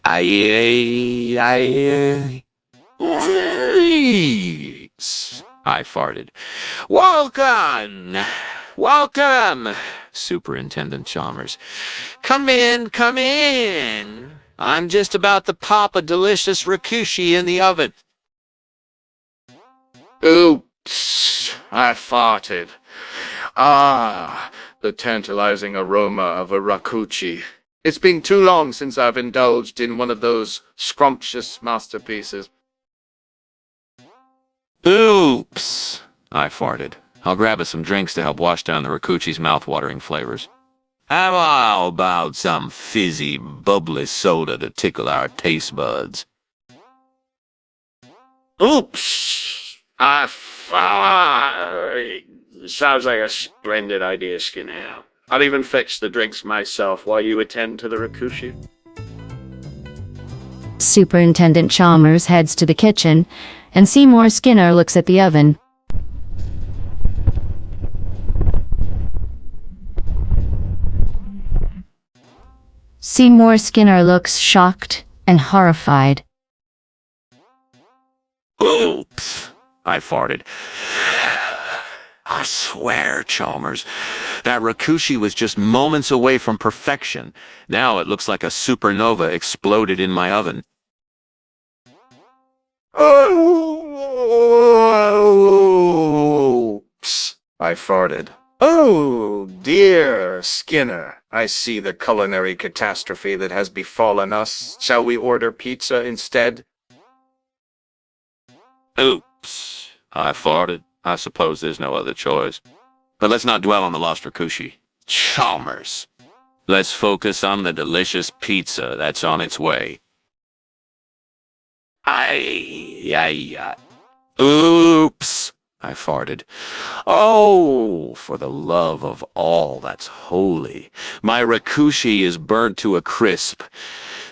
Hijinks, I farted. Welcome! Welcome, Superintendent Chalmers. Come in, come in. I'm just about to pop a delicious racuchy in the oven. Oops, I farted. Ah, the tantalizing aroma of a racuchy. It's been too long since I've indulged in one of those scrumptious masterpieces. Oops, I farted. I'll grab us some drinks to help wash down the racuchy's mouth-watering flavors. How about some fizzy, bubbly soda to tickle our taste buds? Oops, I farted. Sounds like a splendid idea, Skinner. I'll even fix the drinks myself while you attend to the racuchy. Superintendent Chalmers heads to the kitchen, and Seymour Skinner looks at the oven. Seymour Skinner looks shocked and horrified. Oops, I farted. I swear, Chalmers, that racuchy was just moments away from perfection. Now it looks like a supernova exploded in my oven. Oops, I farted. Oh, dear Skinner, I see the culinary catastrophe that has befallen us. Shall we order pizza instead? Oops, I farted. I suppose there's no other choice. But let's not dwell on the lost racuchy. Chalmers, let's focus on the delicious pizza that's on its way. Oops, I farted. Oh, for the love of all that's holy. My racuchy is burnt to a crisp.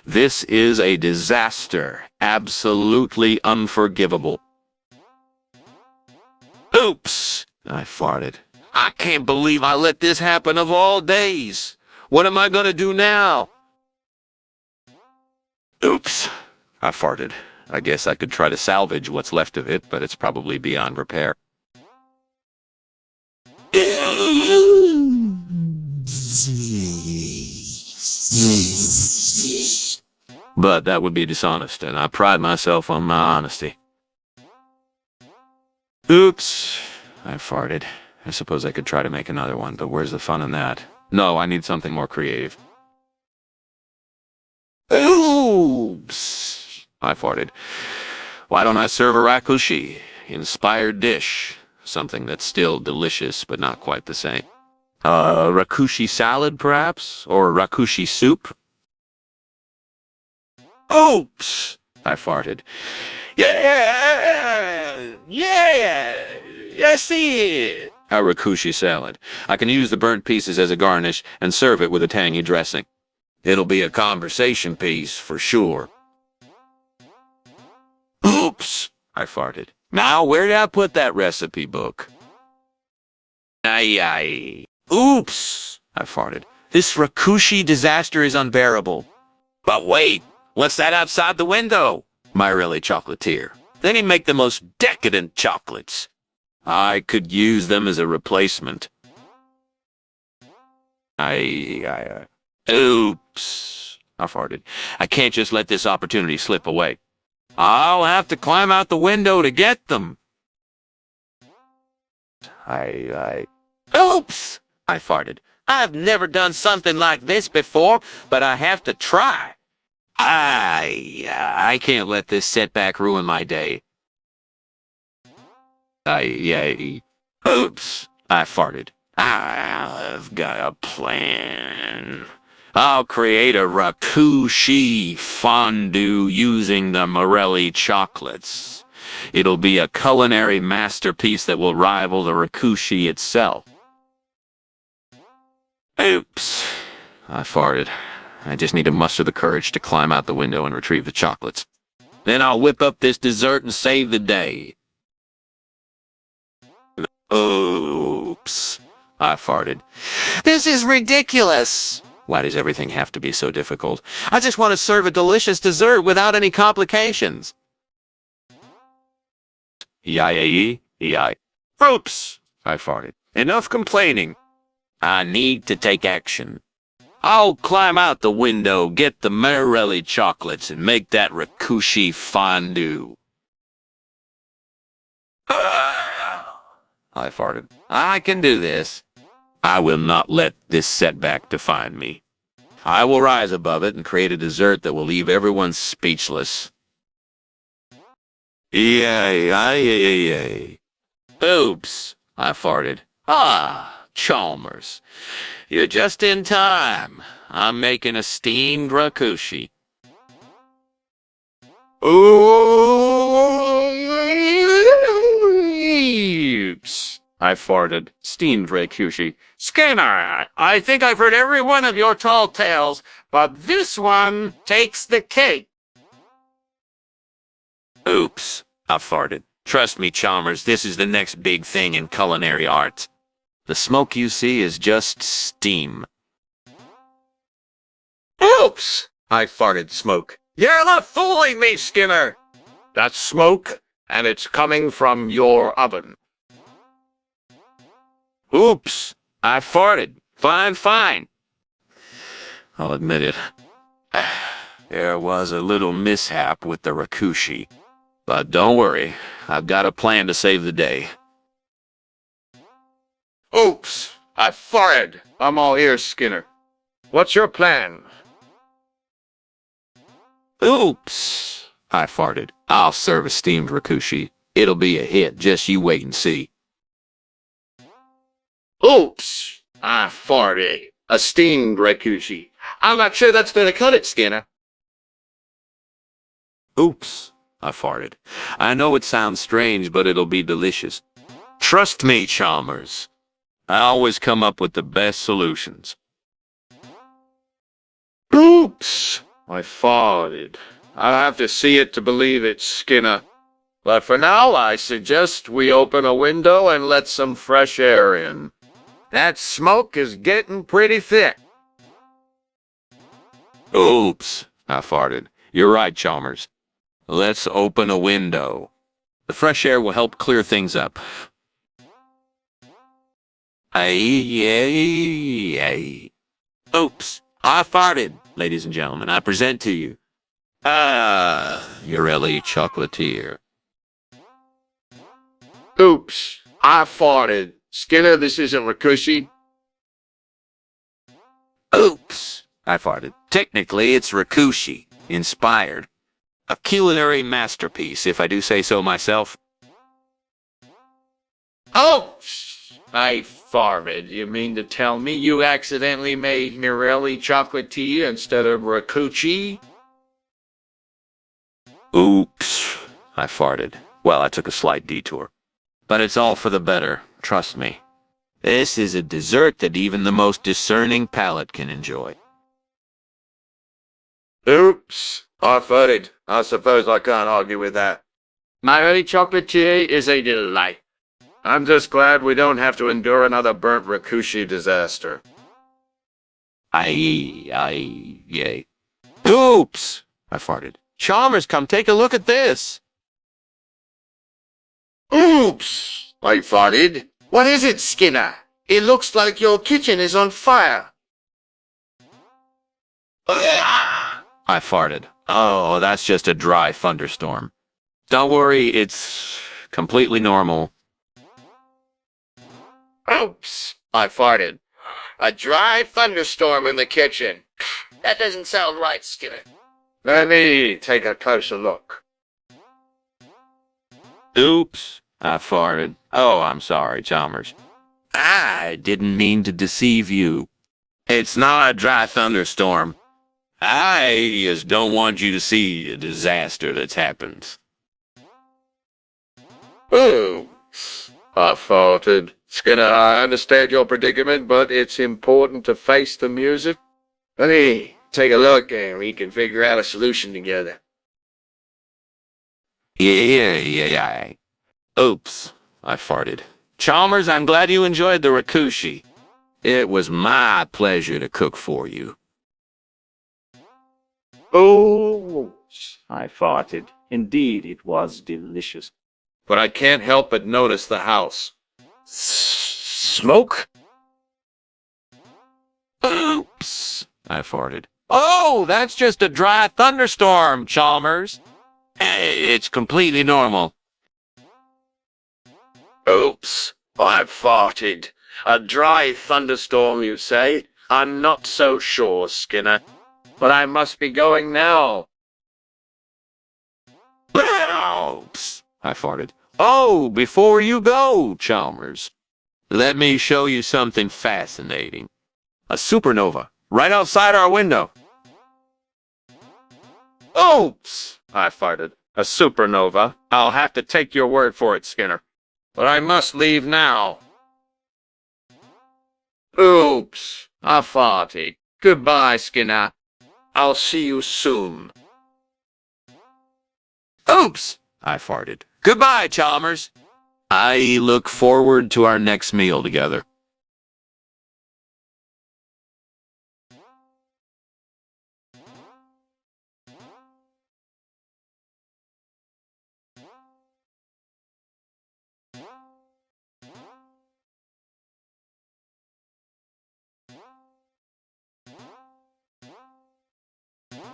This is a disaster. Absolutely unforgivable. Oops, I farted. I can't believe I let this happen of all days. What am I gonna do now? Oops, I farted. I guess I could try to salvage what's left of it, but it's probably beyond repair. But that would be dishonest, and I pride myself on my honesty. Oops, I farted. I suppose I could try to make another one, but where's the fun in that? No, I need something more creative. Oops, I farted. Why don't I serve a racuchy? Inspired dish. Something that's still delicious, but not quite the same. Racuchy salad, perhaps? Or racuchy soup? Oops, I farted. I see it. A racuchy salad. I can use the burnt pieces as a garnish and serve it with a tangy dressing. It'll be a conversation piece, for sure. Oops, I farted. Now, where did I put that recipe book? Oops, I farted. This racuchy disaster is unbearable. But wait, what's that outside the window? My really chocolatier. They can make the most decadent chocolates. I could use them as a replacement. Oops, I farted. I can't just let this opportunity slip away. I'll have to climb out the window to get them. Oops, I farted. I've never done something like this before, but I have to try. I can't let this setback ruin my day. Oops, I farted. I've got a plan. I'll create a racuchy fondue using the Morelli chocolates. It'll be a culinary masterpiece that will rival the racuchy itself. Oops, I farted. I just need to muster the courage to climb out the window and retrieve the chocolates. Then I'll whip up this dessert and save the day. Oops, I farted. This is ridiculous. Why does everything have to be so difficult? I just want to serve a delicious dessert without any complications. Eieieieieie. Oops, I farted. Enough complaining. I need to take action. I'll climb out the window, get the Morelli chocolates, and make that racuchy fondue. I farted. I can do this. I will not let this setback define me. I will rise above it and create a dessert that will leave everyone speechless. Eieieieieie. Oops, I farted. Ah, Chalmers. You're just in time. I'm making a steamed racuchy. Oops, I farted. Steamed racuchy. Skinner, I think I've heard every one of your tall tales, but this one takes the cake. Oops, I farted. Trust me, Chalmers, this is the next big thing in culinary art. The smoke you see is just steam. Oops! I farted smoke. You're not fooling me, Skinner! That's smoke, and it's coming from your oven. Oops! I farted. Fine. I'll admit it. There was a little mishap with the racuchy. But don't worry, I've got a plan to save the day. Oops! I farted! I'm all ears, Skinner. What's your plan? Oops! I farted. I'll serve a steamed racuchy. It'll be a hit, just you wait and see. Oops! I farted. A steamed racuchy. I'm not sure that's gonna cut it, Skinner. Oops! I farted. I know it sounds strange, but it'll be delicious. Trust me, Chalmers. I always come up with the best solutions. Oops! I farted. I'll have to see it to believe it, Skinner. But for now, I suggest we open a window and let some fresh air in. That smoke is getting pretty thick. Oops! I farted. You're right, Chalmers. Let's open a window. The fresh air will help clear things up. Eieieieieie. Oops, I farted. Ladies and gentlemen, I present to you, Morelli chocolatier. Oops, I farted. Skinner, this isn't racuchy. Oops, I farted. Technically, it's racuchy, inspired. A culinary masterpiece, if I do say so myself. Oops! I farted. You mean to tell me you accidentally made Morelli chocolatier instead of racuchy? Oops! I farted. Well, I took a slight detour. But it's all for the better, trust me. This is a dessert that even the most discerning palate can enjoy. Oops! I farted. I suppose I can't argue with that. Morelli chocolatier is a delight. I'm just glad we don't have to endure another burnt racuchy disaster. Yay. Oops! I farted. Chalmers, come take a look at this. Oops! I farted. What is it, Skinner? It looks like your kitchen is on fire. I farted. Oh, that's just a dry thunderstorm. Don't worry, it's completely normal. Oops! I farted. A dry thunderstorm in the kitchen. That doesn't sound right, Skinner. Let me take a closer look. Oops! I farted. Oh, I'm sorry, Chalmers. I didn't mean to deceive you. It's not a dry thunderstorm. I just don't want you to see a disaster that's happened. Oh, I farted. Skinner, I understand your predicament, but it's important to face the music. Let me take a look and we can figure out a solution together. Yeah. Oops, I farted. Chalmers, I'm glad you enjoyed the racuchy. It was my pleasure to cook for you. Oh, I farted. Indeed, it was delicious. But I can't help but notice the house. Smoke? Oops, I farted. Oh, that's just a dry thunderstorm, Chalmers. It's completely normal. Oops, I farted. A dry thunderstorm, you say? I'm not so sure, Skinner. But I must be going now. Oops, I farted. Oh, before you go, Chalmers, let me show you something fascinating. A supernova, right outside our window. Oops, I farted. A supernova. I'll have to take your word for it, Skinner. But I must leave now. Oops, I farted. Goodbye, Skinner. I'll see you soon. Oops, I farted. Goodbye, Chalmers. I look forward to our next meal together.